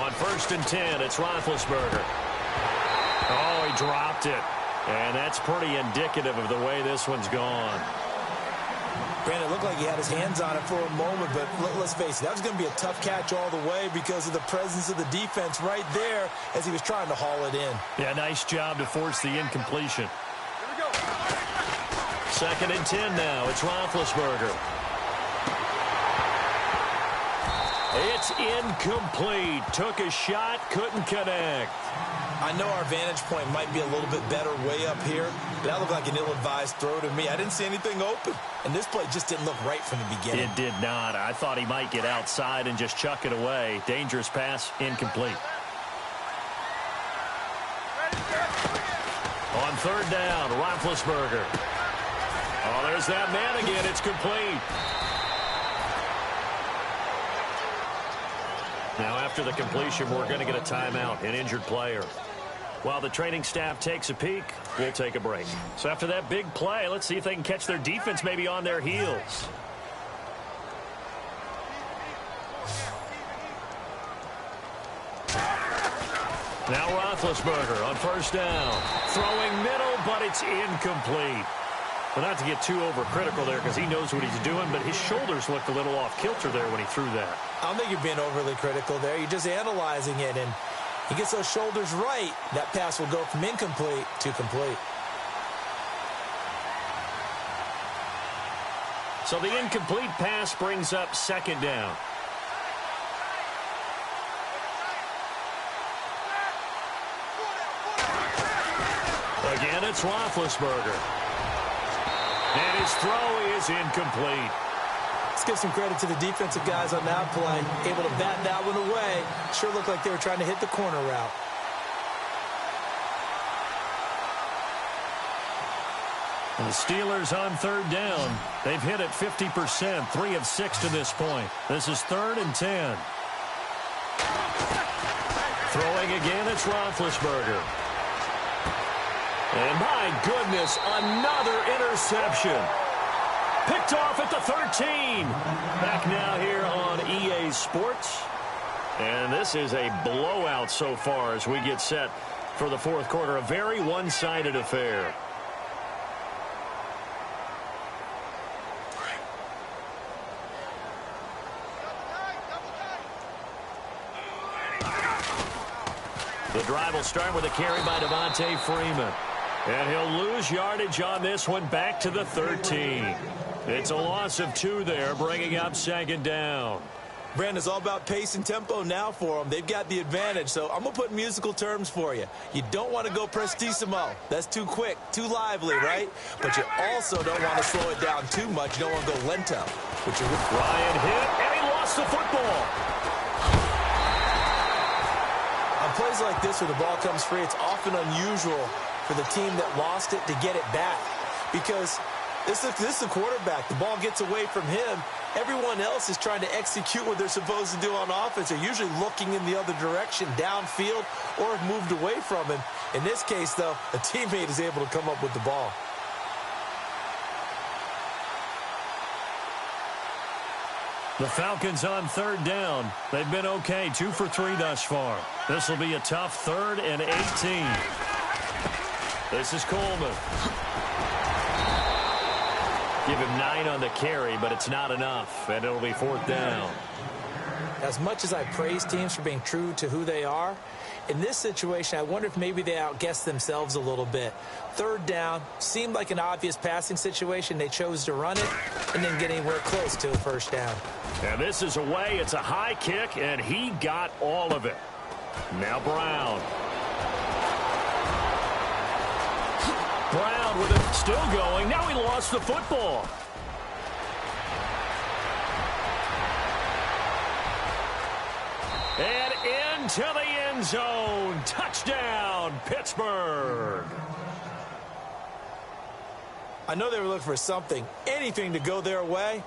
On 1st and 10, it's Roethlisberger. Oh, he dropped it. And that's pretty indicative of the way this one's gone. Brandon, it looked like he had his hands on it for a moment, but let's face it, that was going to be a tough catch all the way because of the presence of the defense right there as he was trying to haul it in. Yeah, nice job to force the incompletion. Here we go. 2nd and 10 now. It's Roethlisberger. It's incomplete. Took a shot, couldn't connect. I know our vantage point might be a little bit better way up here, but that looked like an ill-advised throw to me. I didn't see anything open, and this play just didn't look right from the beginning. It did not. I thought he might get outside and just chuck it away. Dangerous pass, incomplete. On 3rd down, Roethlisberger. Oh, there's that man again. It's complete. Now, after the completion, we're going to get a timeout, an injured player. While the training staff takes a peek, we'll take a break. So after that big play, let's see if they can catch their defense maybe on their heels. Now Roethlisberger on 1st down. Throwing middle, but it's incomplete. Well, not to get too overcritical there because he knows what he's doing, but his shoulders looked a little off kilter there when he threw that. I don't think you're being overly critical there. You're just analyzing it, and he gets those shoulders right. That pass will go from incomplete to complete. So the incomplete pass brings up 2nd down. Again, it's Roethlisberger. And his throw is incomplete. Let's give some credit to the defensive guys on that play. Able to bat that one away. Sure looked like they were trying to hit the corner route. And the Steelers on 3rd down. They've hit it 50%, 3 of 6 to this point. This is 3rd and 10. Throwing again, it's Roethlisberger. And my goodness, another interception. Picked off at the 13. Back now here on EA Sports. And this is a blowout so far as we get set for the 4th quarter. A very one-sided affair. The drive will start with a carry by Devontae Freeman. And he'll lose yardage on this one back to the 13. It's a loss of 2 there, bringing up 2nd down. Brandon, it's all about pace and tempo now for them. They've got the advantage, so I'm going to put musical terms for you. You don't want to go prestissimo. That's too quick, too lively, right? But you also don't want to slow it down too much. You don't want to go lento. Ryan hit, and he lost the football. On plays like this where the ball comes free, it's often unusual for the team that lost it to get it back. Because this is the quarterback. The ball gets away from him. Everyone else is trying to execute what they're supposed to do on offense. They're usually looking in the other direction, downfield, or have moved away from him. In this case, though, a teammate is able to come up with the ball. The Falcons on 3rd down. They've been okay, 2 for 3 thus far. This will be a tough 3rd and 18. This is Coleman. Give him 9 on the carry, but it's not enough, and it'll be 4th down. As much as I praise teams for being true to who they are, in this situation, I wonder if maybe they outguessed themselves a little bit. 3rd down seemed like an obvious passing situation. They chose to run it and didn't get anywhere close to the 1st down. And this is away. It's a high kick, and he got all of it. Now Brown. Brown with it still going. Now he lost the football. And into the end zone. Touchdown, Pittsburgh. I know they were looking for something, anything to go their way.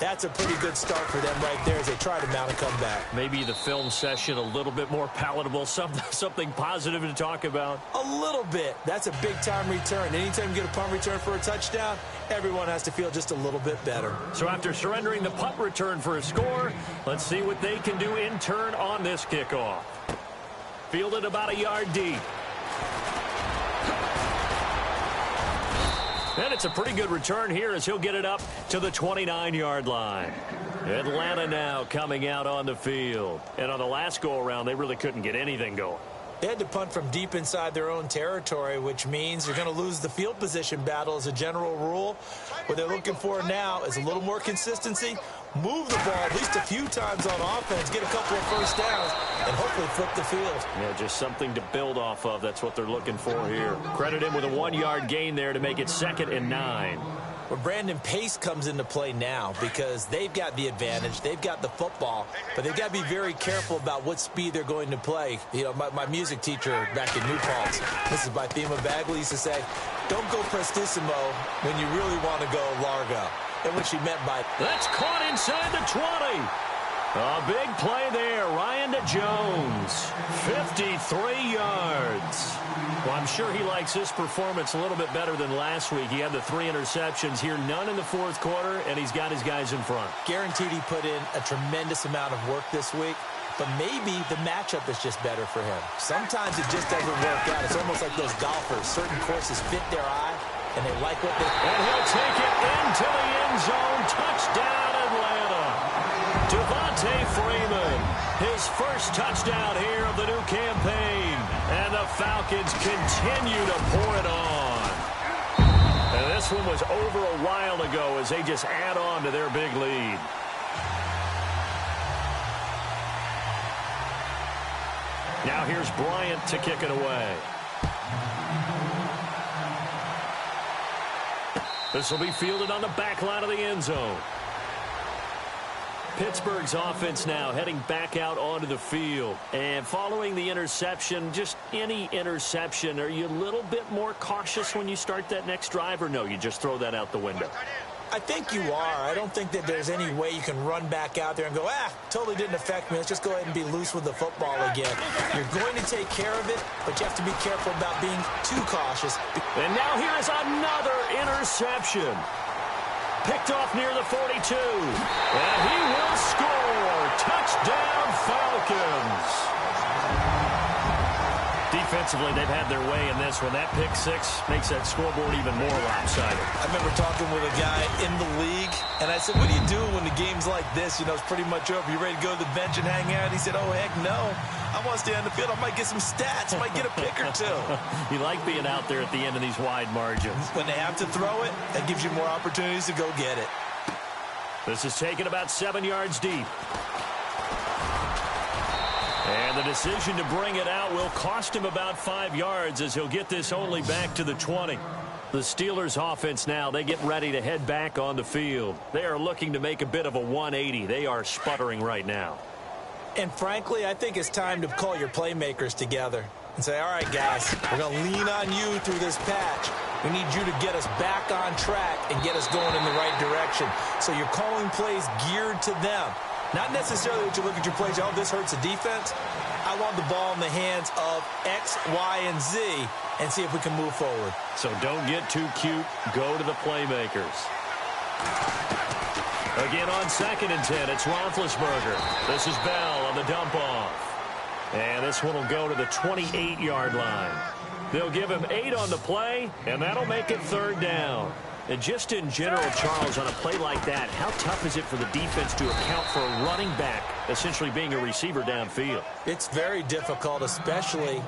That's a pretty good start for them right there as they try to mount a comeback. Maybe the film session a little bit more palatable, something positive to talk about. A little bit. That's a big-time return. Anytime you get a punt return for a touchdown, everyone has to feel just a little bit better. So after surrendering the punt return for a score, let's see what they can do in turn on this kickoff. Fielded about a yard deep. And it's a pretty good return here as he'll get it up to the 29-yard line. Atlanta now coming out on the field. And on the last go-around, they really couldn't get anything going. They had to punt from deep inside their own territory, which means you're going to lose the field position battle as a general rule. What they're looking for now is a little more consistency, move the ball at least a few times on offense, get a couple of first downs, and hopefully flip the field. Yeah, just something to build off of. That's what they're looking for here. Credit him with a 1-yard gain there to make it 2nd and 9. Well, Brandon, pace comes into play now because they've got the advantage. They've got the football, but they've got to be very careful about what speed they're going to play. You know, my music teacher back in New Paltz, this is by Thema Bagley, used to say, don't go prestissimo when you really want to go largo. And what she meant by that's caught inside the 20. A big play there. Ryan to Jones. 53 yards. Well, I'm sure he likes his performance a little bit better than last week. He had the 3 interceptions here, none in the 4th quarter, and he's got his guys in front. Guaranteed he put in a tremendous amount of work this week, but maybe the matchup is just better for him. Sometimes it just doesn't work out. It's almost like those golfers. Certain courses fit their eye, and they like what they... And he'll take it into the end zone. Touchdown, Atlanta. Devontae Freeman, his first touchdown here of the new campaign. And the Falcons continue to pour it on. And this one was over a while ago as they just add on to their big lead. Now here's Bryant to kick it away. This will be fielded on the back line of the end zone. Pittsburgh's offense now heading back out onto the field. And following the interception, just any interception, are you a little bit more cautious when you start that next drive, or no, you just throw that out the window? I think you are. I don't think that there's any way you can run back out there and go, totally didn't affect me. Let's just go ahead and be loose with the football again. You're going to take care of it, but you have to be careful about being too cautious. And now here is another interception. Picked off near the 42. And he will score. Touchdown, Falcons. Defensively, they've had their way in this one. That pick 6 makes that scoreboard even more lopsided. I remember talking with a guy in the league, and I said, what do you do when the game's like this? You know, it's pretty much over. You ready to go to the bench and hang out? He said, oh, heck no. I want to stay on the field. I might get some stats. I might get a pick or two. You like being out there at the end of these wide margins. When they have to throw it, that gives you more opportunities to go get it. This is taken about 7 yards deep. And the decision to bring it out will cost him about 5 yards as he'll get this only back to the 20. The Steelers offense now, they get ready to head back on the field. They are looking to make a bit of a 180. They are sputtering right now. And frankly, I think it's time to call your playmakers together and say, all right, guys, we're going to lean on you through this patch. We need you to get us back on track and get us going in the right direction. So you're calling plays geared to them. Not necessarily that you look at your plays, oh, this hurts the defense. I want the ball in the hands of X, Y, and Z and see if we can move forward. So don't get too cute. Go to the playmakers. Again on 2nd and 10, it's Roethlisberger. This is Bell on the dump off. And this one will go to the 28-yard line. They'll give him 8 on the play, and that'll make it 3rd down. And just in general, Charles, on a play like that, how tough is it for the defense to account for a running back essentially being a receiver downfield? It's very difficult, especially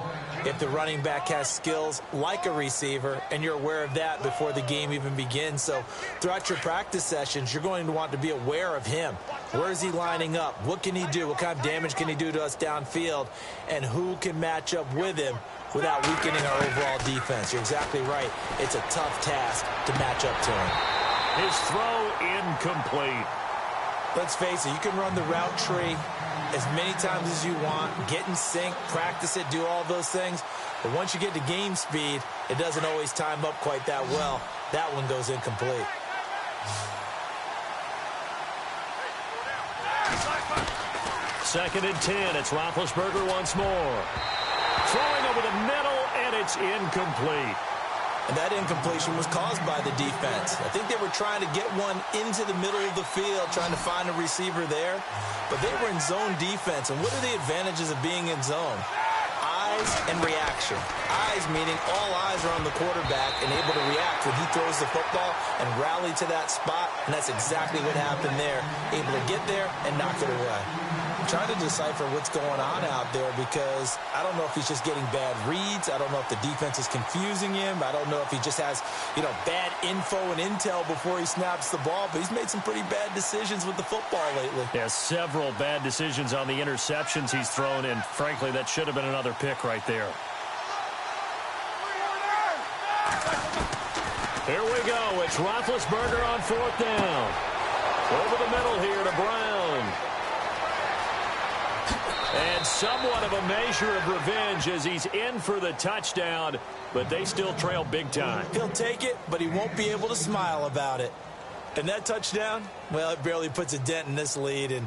if the running back has skills like a receiver, and you're aware of that before the game even begins. So throughout your practice sessions, you're going to want to be aware of him. Where is he lining up? What can he do? What kind of damage can he do to us downfield? And who can match up with him without weakening our overall defense? You're exactly right. It's a tough task to match up to him. His throw incomplete. Let's face it, you can run the route tree as many times as you want, get in sync, practice it, do all those things. But once you get to game speed, it doesn't always time up quite that well. That one goes incomplete. Second and 10, it's Roethlisberger once more. Throwing over the middle, and it's incomplete. And that incompletion was caused by the defense. I think they were trying to get one into the middle of the field, trying to find a receiver there. But they were in zone defense. And what are the advantages of being in zone? Eyes and reaction. Eyes meaning all eyes are on the quarterback and able to react when he throws the football and rally to that spot. And that's exactly what happened there. Able to get there and knock it away. I'm trying to decipher what's going on out there because I don't know if he's just getting bad reads. I don't know if the defense is confusing him. I don't know if he just has, bad info and intel before he snaps the ball. But he's made some pretty bad decisions with the football lately. Yeah, several bad decisions on the interceptions he's thrown, and frankly, that should have been another pick right there. Here we go. It's Roethlisberger on 4th down. Over the middle here to Brown. And somewhat of a measure of revenge as he's in for the touchdown, but they still trail big time. He'll take it, but he won't be able to smile about it. And that touchdown, well, it barely puts a dent in this lead. And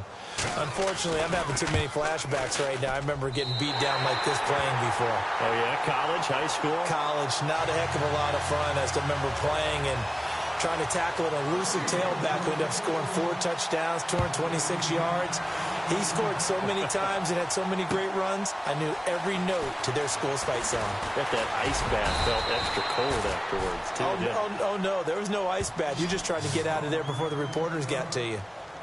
unfortunately, I'm having too many flashbacks right now. I remember getting beat down like this playing before. Oh, yeah? College, high school? College. Not a heck of a lot of fun. I still remember playing and trying to tackle an elusive tailback who ended up scoring 4 touchdowns, 226 yards. He scored so many times and had so many great runs, I knew every note to their school's fight song. Bet that ice bath felt extra cold afterwards, too. Oh, no, there was no ice bath. You just tried to get out of there before the reporters got to you.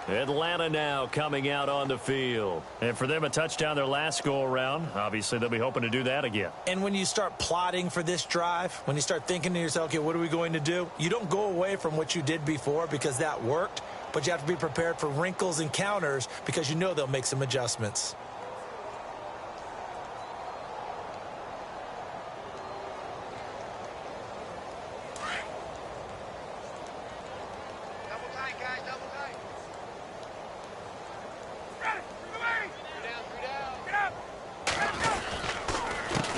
Atlanta now coming out on the field. And for them, a touchdown their last go-around. Obviously, they'll be hoping to do that again. And when you start plotting for this drive, when you start thinking to yourself, okay, what are we going to do? You don't go away from what you did before because that worked, but you have to be prepared for wrinkles and counters because you know they'll make some adjustments.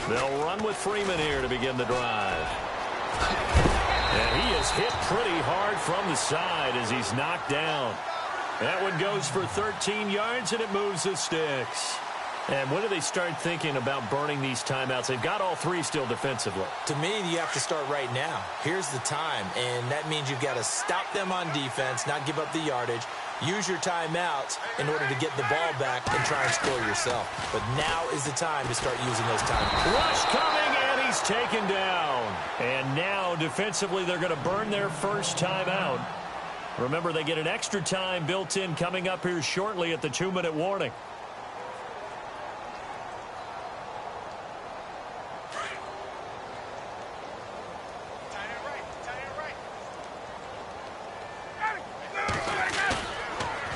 They'll run with Freeman here to begin the drive. And he is hit pretty hard from the side as he's knocked down. That one goes for 13 yards, and it moves the sticks. And when do they start thinking about burning these timeouts? They've got all 3 still defensively. To me, you have to start right now. Here's the time, and that means you've got to stop them on defense, not give up the yardage, use your timeouts in order to get the ball back and try and score yourself. But now is the time to start using those timeouts. Rush coming, and he's taken down. And now, defensively, they're going to burn their first timeout. Remember, they get an extra time built in coming up here shortly at the 2-minute warning.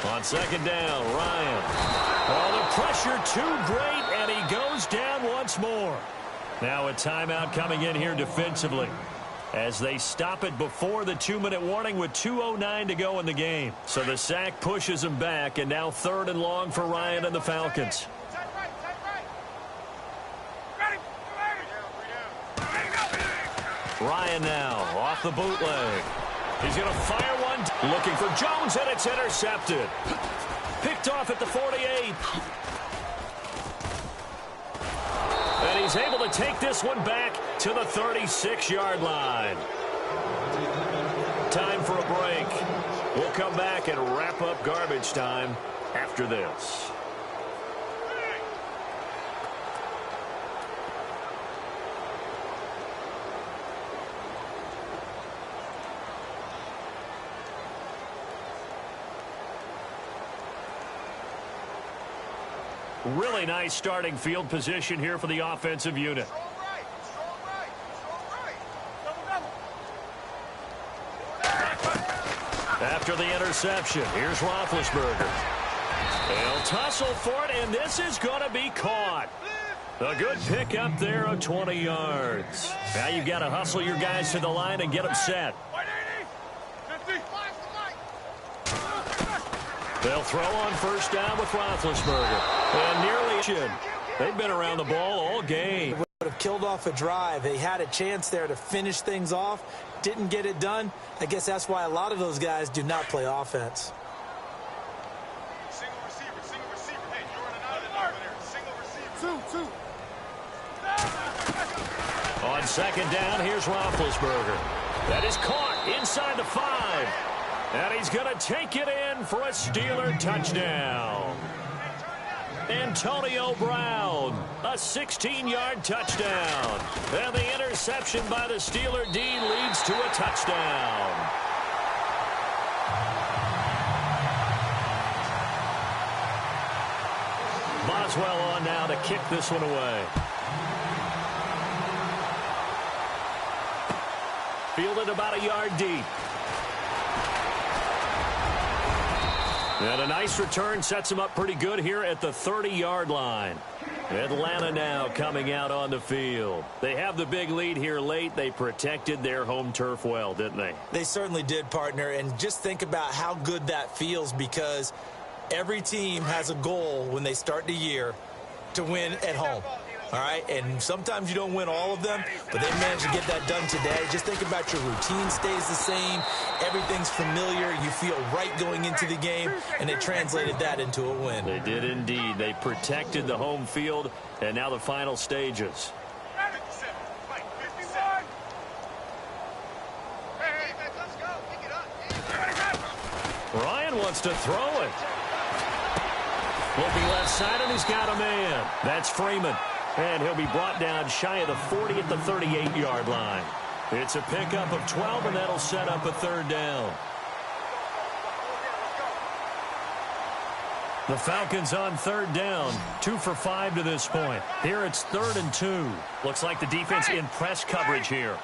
On 2nd down, Ryan. Oh, the pressure too great, and he goes down once more. Now a timeout coming in here defensively as they stop it before the 2-minute warning with 2:09 to go in the game. So the sack pushes him back, and now 3rd and long for Ryan and the Falcons. Ryan now off the bootleg. He's going to fire one. Looking for Jones, and it's intercepted. Picked off at the 48. And he's able to take this one back to the 36-yard line. Time for a break. We'll come back and wrap up garbage time after this. Really nice starting field position here for the offensive unit. After the interception, here's Roethlisberger. They'll tussle for it, and this is going to be caught. A good pick up there of 20 yards. Now you've got to hustle your guys to the line and get them set. They'll throw on 1st down with Roethlisberger. And nearly, they've been around the ball all game. Would have killed off a drive. They had a chance there to finish things off. Didn't get it done. I guess that's why a lot of those guys do not play offense. Single receiver. Hey, you're running out of there. Single receiver. Two. On second down, here's Roethlisberger. That is caught inside the 5. And he's going to take it in for a Steeler touchdown. Antonio Brown, a 16-yard touchdown. And the interception by the Steeler D leads to a touchdown. Boswell on now to kick this one away. Fielded about a yard deep. And a nice return sets him up pretty good here at the 30-yard line. Atlanta now coming out on the field. They have the big lead here late. They protected their home turf well, didn't they? They certainly did, partner. And just think about how good that feels, because every team has a goal when they start the year to win at home. All right, and sometimes you don't win all of them, but they managed to get that done today. Just think about your routine stays the same. Everything's familiar. You feel right going into the game, and they translated that into a win. They did indeed. They protected the home field, and now the final stages. 57. Fight. 57. Hey, let's go. Pick it up. Ryan wants to throw it. Looking left side, and he's got a man. That's Freeman. And he'll be brought down shy of the 40 at the 38-yard line. It's a pickup of 12, and that'll set up a third down. The Falcons on third down, 2 for 5 to this point. Here it's 3rd and 2. Looks like the defense in press coverage here.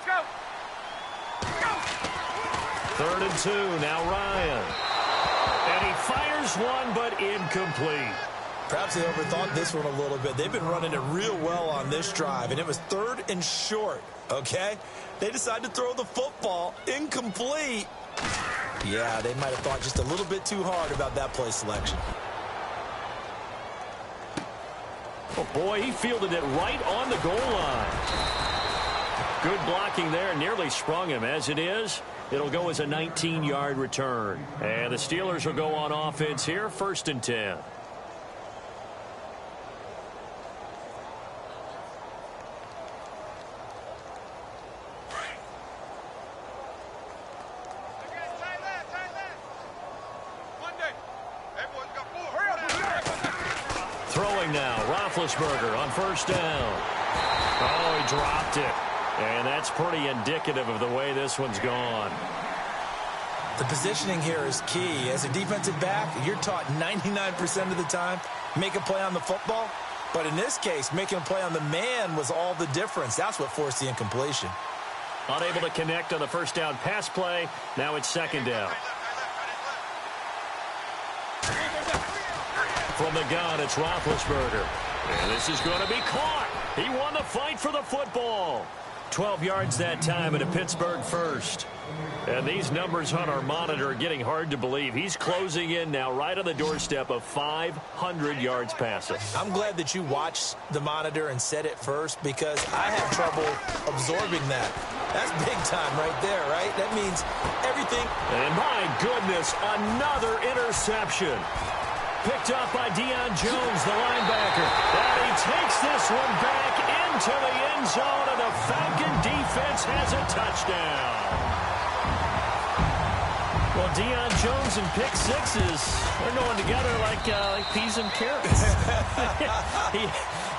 3rd and 2, now Ryan. And he fires one, but incomplete. Perhaps they overthought this one a little bit. They've been running it real well on this drive, and it was 3rd and short, okay? They decided to throw the football incomplete. Yeah, they might have thought just a little bit too hard about that play selection. Oh, boy, he fielded it right on the goal line. Good blocking there, nearly sprung him. As it is, it'll go as a 19-yard return. And the Steelers will go on offense here, 1st and 10. Throwing now, Roethlisberger on 1st down. Oh, he dropped it. And that's pretty indicative of the way this one's gone. The positioning here is key. As a defensive back, you're taught 99% of the time, make a play on the football. But in this case, making a play on the man was all the difference. That's what forced the incompletion. Unable to connect on the 1st down pass play. Now it's 2nd down. From the gun, it's Roethlisberger. And this is going to be caught. He won the fight for the football. 12 yards that time and a Pittsburgh first. And these numbers on our monitor are getting hard to believe. He's closing in now right on the doorstep of 500 yards passing. I'm glad that you watched the monitor and said it first, because I had trouble absorbing that. That's big time right there, right? That means everything. And my goodness, another interception. Picked up by Deion Jones, the linebacker. And he takes this one back into the end zone, and the Falcon defense has a touchdown. Well, Deion Jones and pick sixes, they're going together like peas and carrots.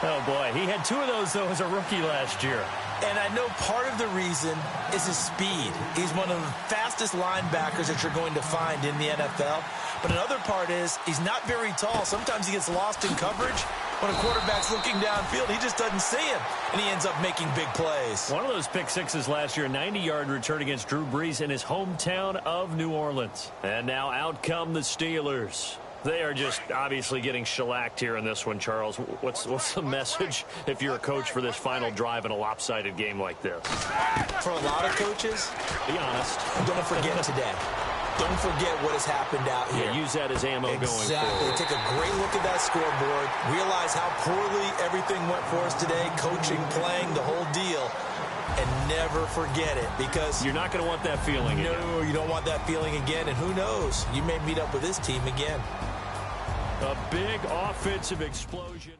Oh, boy, he had 2 of those, though, as a rookie last year. And I know part of the reason is his speed. He's one of the fastest linebackers that you're going to find in the NFL. But another part is he's not very tall. Sometimes he gets lost in coverage. When a quarterback's looking downfield, he just doesn't see him, and he ends up making big plays. One of those pick sixes last year, a 90-yard return against Drew Brees in his hometown of New Orleans. And now out come the Steelers. They are just obviously getting shellacked here in this one, Charles. What's the message if you're a coach for this final drive in a lopsided game like this? For a lot of coaches, be honest, don't forget today. Don't forget what has happened out here. Yeah, use that as ammo going forward. Exactly. Take a great look at that scoreboard. Realize how poorly everything went for us today. Coaching, playing, the whole deal. And never forget it, because you're not going to want that feeling again. No, you don't want that feeling again. And who knows? You may meet up with this team again. A big offensive explosion.